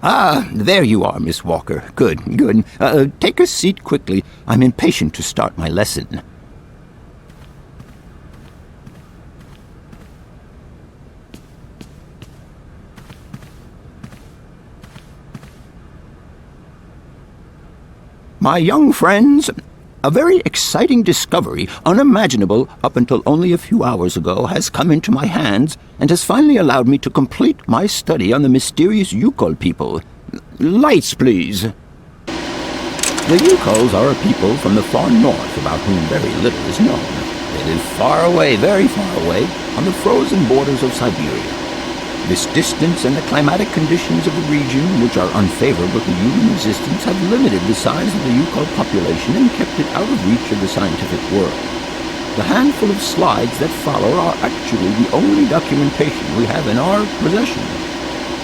Ah, there you are, Miss Walker. Good, good. Take a seat quickly. I'm impatient to start my lesson. My young friends, a very exciting discovery, unimaginable up until only a few hours ago, has come into my hands and has finally allowed me to complete my study on the mysterious Yukol people. Lights, please. The Yukols are a people from the far north about whom very little is known. They live far away, very far away, on the frozen borders of Syberia. This distance and the climatic conditions of the region, which are unfavorable to human existence, have limited the size of the Yukol population and kept it out of reach of the scientific world. The handful of slides that follow are actually the only documentation we have in our possession.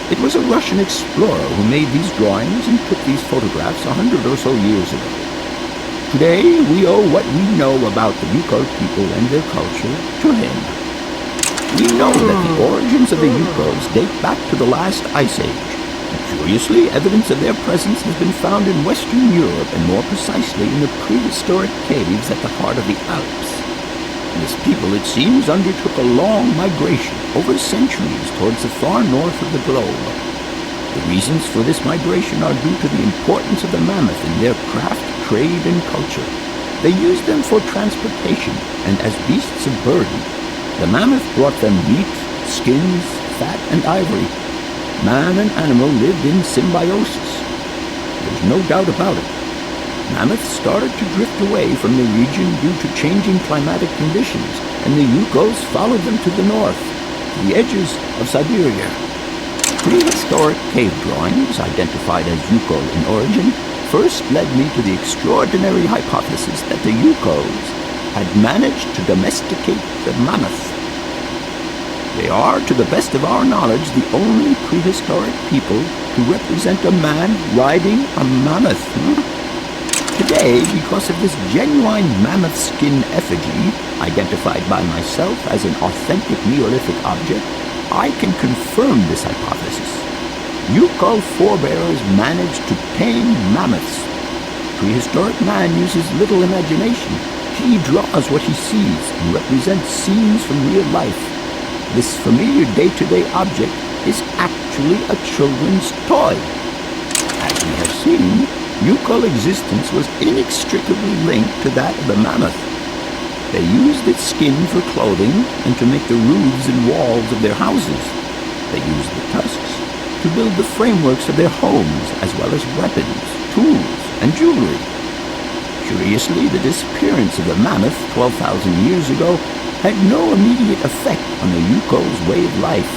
It was a Russian explorer who made these drawings and took these photographs 100 or so years ago. Today, we owe what we know about the Yukol people and their culture to him. We know that the origins of the Yukols date back to the last ice age. Curiously, evidence of their presence has been found in Western Europe, and more precisely in the prehistoric caves at the heart of the Alps. This people, it seems, undertook a long migration over centuries towards the far north of the globe. The reasons for this migration are due to the importance of the mammoth in their craft, trade, and culture. They used them for transportation and as beasts of burden. The mammoth brought them meat, skins, fat, and ivory. Man and animal lived in symbiosis. There's no doubt about it. Mammoths started to drift away from the region due to changing climatic conditions, and the Yukols followed them to the north, to the edges of Syberia. Prehistoric cave drawings, identified as Yukol in origin, first led me to the extraordinary hypothesis that the Yukols had managed to domesticate the mammoth. They are, to the best of our knowledge, the only prehistoric people to represent a man riding a mammoth. Today, because of this genuine mammoth skin effigy, identified by myself as an authentic Neolithic object, I can confirm this hypothesis. Yukol forebears managed to tame mammoths. Prehistoric man uses little imagination. He draws what he sees and represents scenes from real life. This familiar day-to-day object is actually a children's toy. As we have seen, Yukol existence was inextricably linked to that of the mammoth. They used its skin for clothing and to make the roofs and walls of their houses. They used the tusks to build the frameworks of their homes, as well as weapons, tools, and jewelry. Curiously, the disappearance of the mammoth 12,000 years ago had no immediate effect on the Yukol's way of life.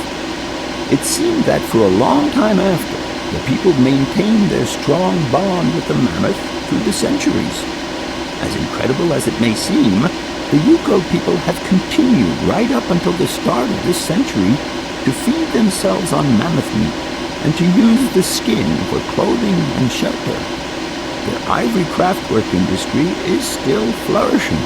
It seemed that for a long time after, the people maintained their strong bond with the mammoth through the centuries. As incredible as it may seem, the Yukol people have continued right up until the start of this century to feed themselves on mammoth meat and to use the skin for clothing and shelter. Their ivory craftwork industry is still flourishing.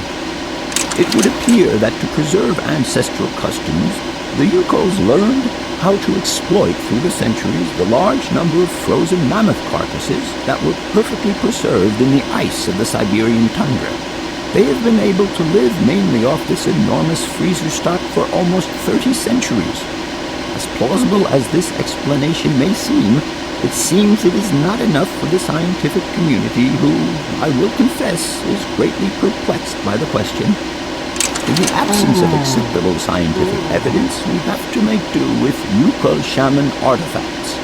It would appear that to preserve ancestral customs, the Yukols learned how to exploit through the centuries the large number of frozen mammoth carcasses that were perfectly preserved in the ice of the Siberian tundra. They have been able to live mainly off this enormous freezer stock for almost 30 centuries. As plausible as this explanation may seem, it seems it is not enough for the scientific community who, I will confess, is greatly perplexed by the question. In the absence of acceptable scientific evidence, we have to make do with Yukol shaman artifacts.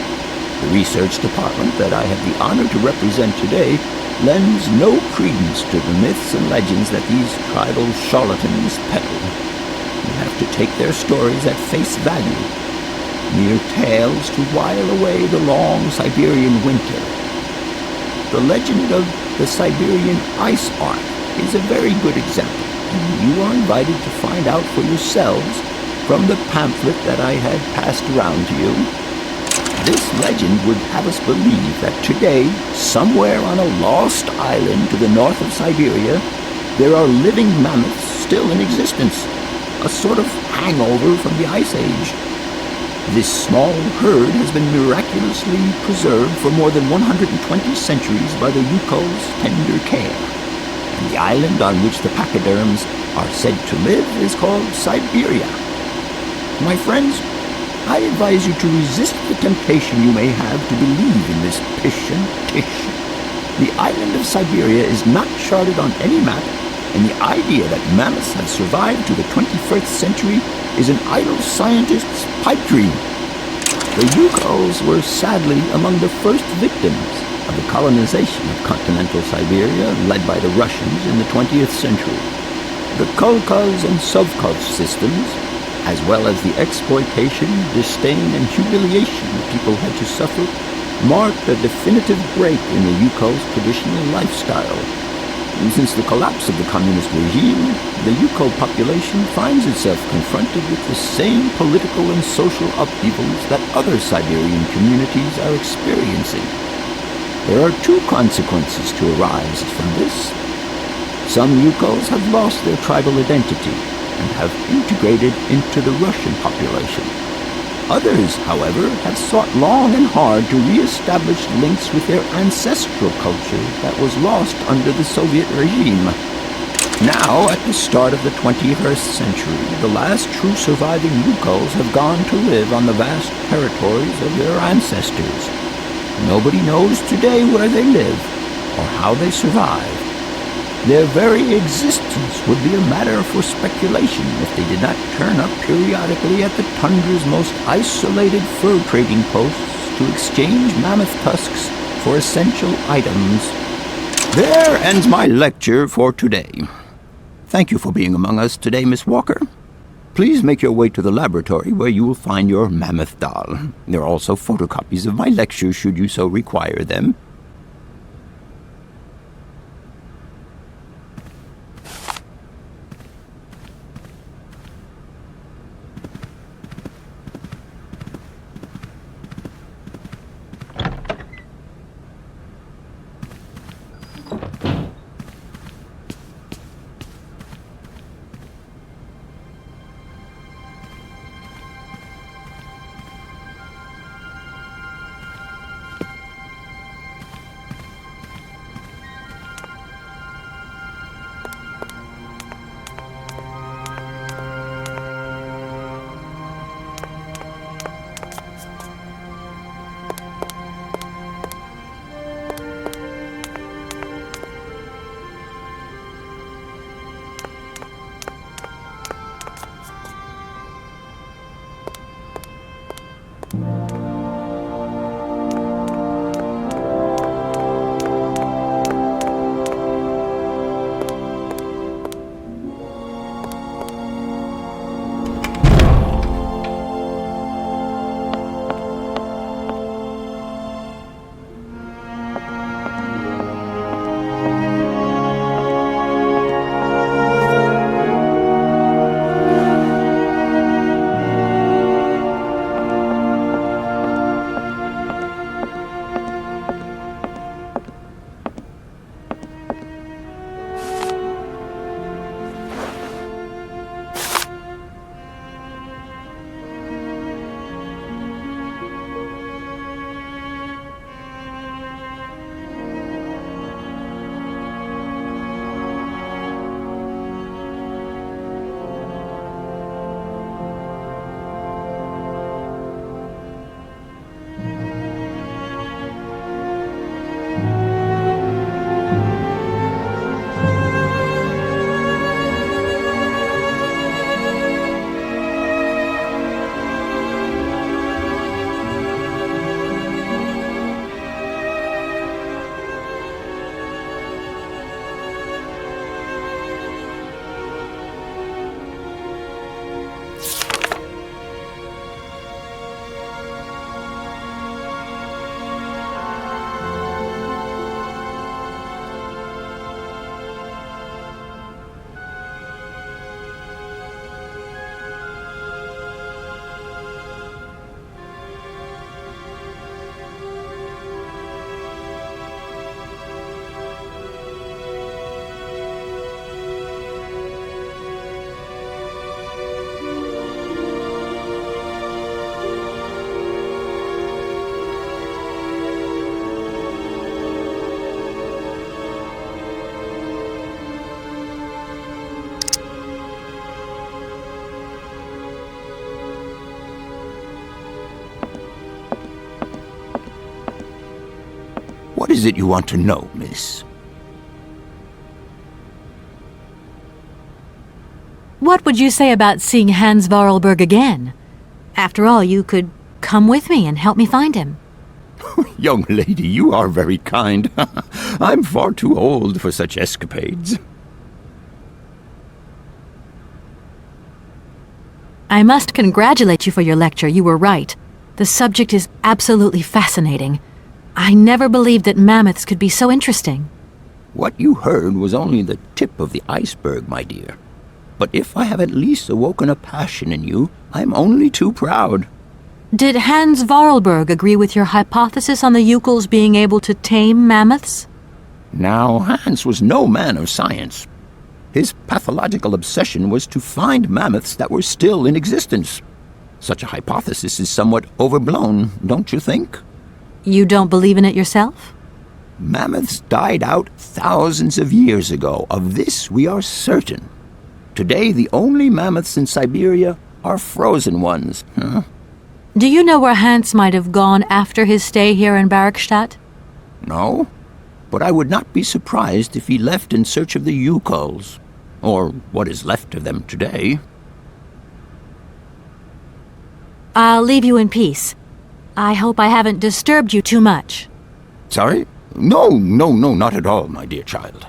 The research department that I have the honor to represent today lends no credence to the myths and legends that these tribal charlatans peddle. We have to take their stories at face value, mere tales to while away the long Siberian winter. The legend of the Siberian Ice Ark is a very good example. You are invited to find out for yourselves from the pamphlet that I had passed around to you. This legend would have us believe that today, somewhere on a lost island to the north of Syberia, there are living mammoths still in existence, a sort of hangover from the Ice Age. This small herd has been miraculously preserved for more than 120 centuries by the Yukol's tender care, and the island on which the pachyderms are said to live is called Syberia. My friends, I advise you to resist the temptation you may have to believe in this pish and tish. The island of Syberia is not charted on any map, and the idea that mammoths have survived to the 21st century is an idle scientist's pipe dream. The Yukols were sadly among the first victims of the colonization of continental Syberia led by the Russians in the 20th century. The Kolkhoz and Sovkhoz systems, as well as the exploitation, disdain, and humiliation people had to suffer, marked a definitive break in the Yukol's traditional lifestyle. Since the collapse of the communist regime, the Yukol population finds itself confronted with the same political and social upheavals that other Siberian communities are experiencing. There are two consequences to arise from this. Some Yukols have lost their tribal identity and have integrated into the Russian population. Others, however, have sought long and hard to re-establish links with their ancestral culture that was lost under the Soviet regime. Now, at the start of the 21st century, the last true surviving Yukols have gone to live on the vast territories of their ancestors. Nobody knows today where they live or how they survived. Their very existence would be a matter for speculation if they did not turn up periodically at the tundra's most isolated fur trading posts to exchange mammoth tusks for essential items. There ends my lecture for today. Thank you for being among us today, Miss Walker. Please make your way to the laboratory where you will find your mammoth doll. There are also photocopies of my lectures should you so require them. What is it you want to know, miss? What would you say about seeing Hans Vorarlberg again? After all, you could come with me and help me find him. Young lady, you are very kind. I'm far too old for such escapades. I must congratulate you for your lecture. You were right. The subject is absolutely fascinating. I never believed that mammoths could be so interesting. What you heard was only the tip of the iceberg, my dear. But if I have at least awoken a passion in you, I'm only too proud. Did Hans Vorarlberg agree with your hypothesis on the Ukels being able to tame mammoths? Now, Hans was no man of science. His pathological obsession was to find mammoths that were still in existence. Such a hypothesis is somewhat overblown, don't you think? You don't believe in it yourself? Mammoths died out thousands of years ago. Of this we are certain. Today, the only mammoths in Syberia are frozen ones. Do you know where Hans might have gone after his stay here in Barkstadt? No, but I would not be surprised if he left in search of the Ukels, or what is left of them today. I'll leave you in peace. I hope I haven't disturbed you too much. Sorry? No, not at all, my dear child.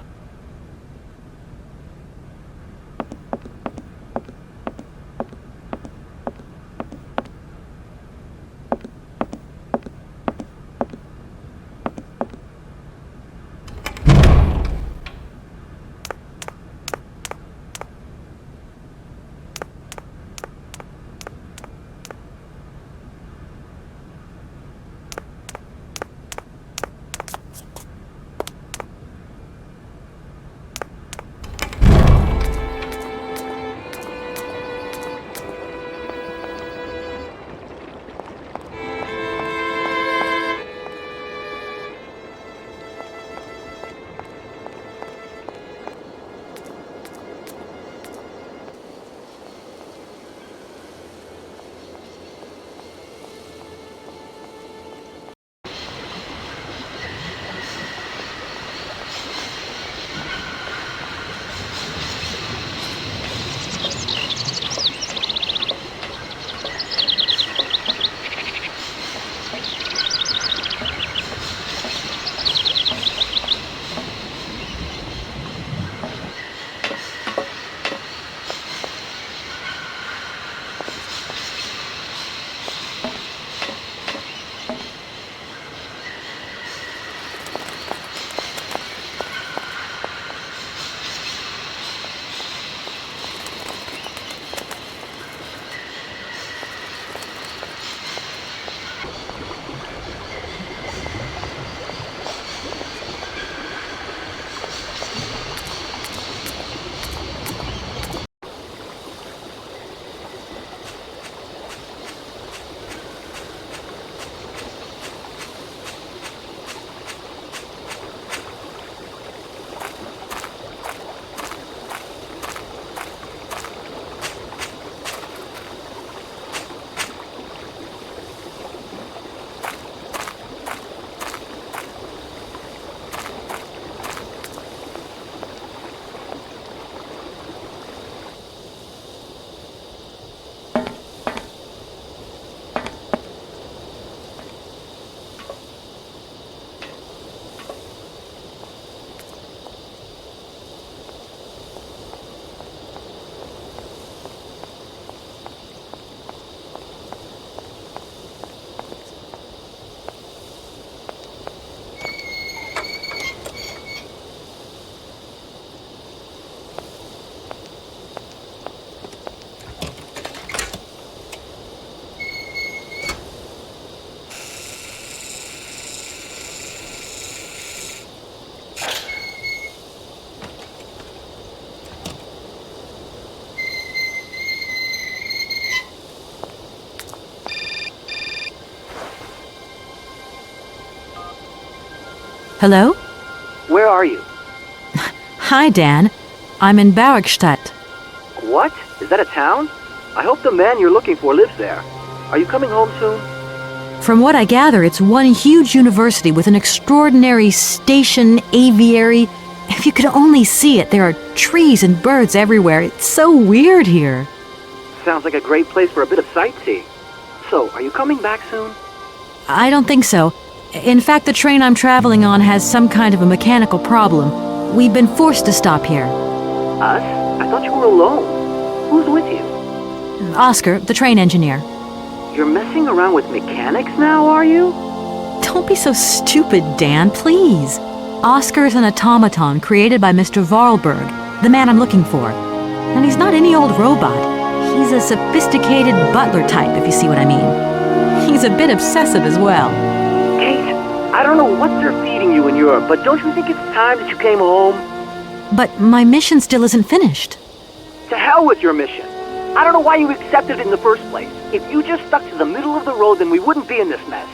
Hello? Where are you? Hi, Dan. I'm in Barkstadt. What? Is that a town? I hope the man you're looking for lives there. Are you coming home soon? From what I gather, it's one huge university with an extraordinary station aviary. If you could only see it, there are trees and birds everywhere. It's so weird here. Sounds like a great place for a bit of sightseeing. So, are you coming back soon? I don't think so. In fact, the train I'm traveling on has some kind of a mechanical problem. We've been forced to stop here. Us? I thought you were alone. Who's with you? Oscar, the train engineer. You're messing around with mechanics now, are you? Don't be so stupid, Dan, please. Oscar is an automaton created by Mr. Varlberg, the man I'm looking for. And he's not any old robot. He's a sophisticated butler type, if you see what I mean. He's a bit obsessive as well. Kate, I don't know what they're feeding you in Europe, but don't you think it's time that you came home? But my mission still isn't finished. To hell with your mission. I don't know why you accepted it in the first place. If you just stuck to the middle of the road, then we wouldn't be in this mess.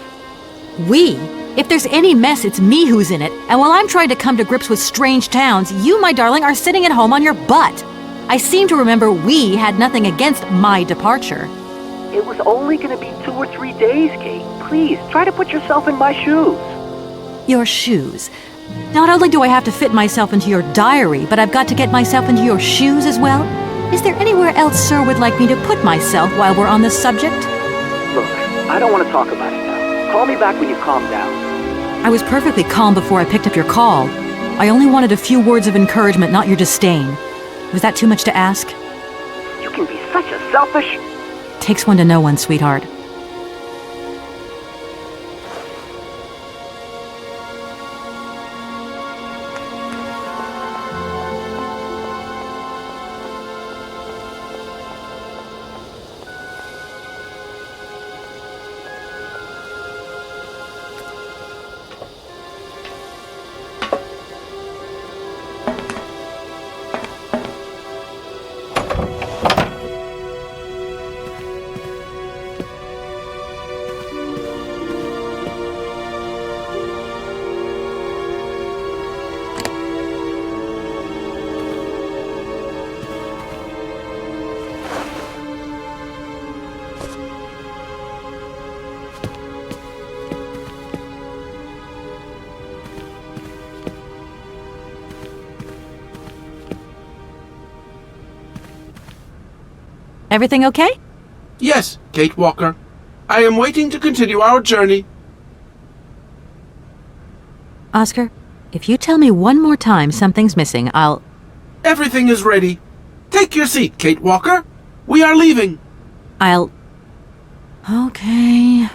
We? If there's any mess, it's me who's in it. And while I'm trying to come to grips with strange towns, you, my darling, are sitting at home on your butt. I seem to remember we had nothing against my departure. It was only going to be 2 or 3 days, Kate. Please, try to put yourself in my shoes. Your shoes. Not only do I have to fit myself into your diary, but I've got to get myself into your shoes as well? Is there anywhere else Sir would like me to put myself while we're on this subject? Look, I don't want to talk about it now. Call me back when you calm down. I was perfectly calm before I picked up your call. I only wanted a few words of encouragement, not your disdain. Was that too much to ask? You can be such a selfish... Takes one to know one, sweetheart. Everything okay? Yes, Kate Walker. I am waiting to continue our journey. Oscar, if you tell me one more time something's missing, I'll... Everything is ready. Take your seat, Kate Walker. We are leaving. Okay...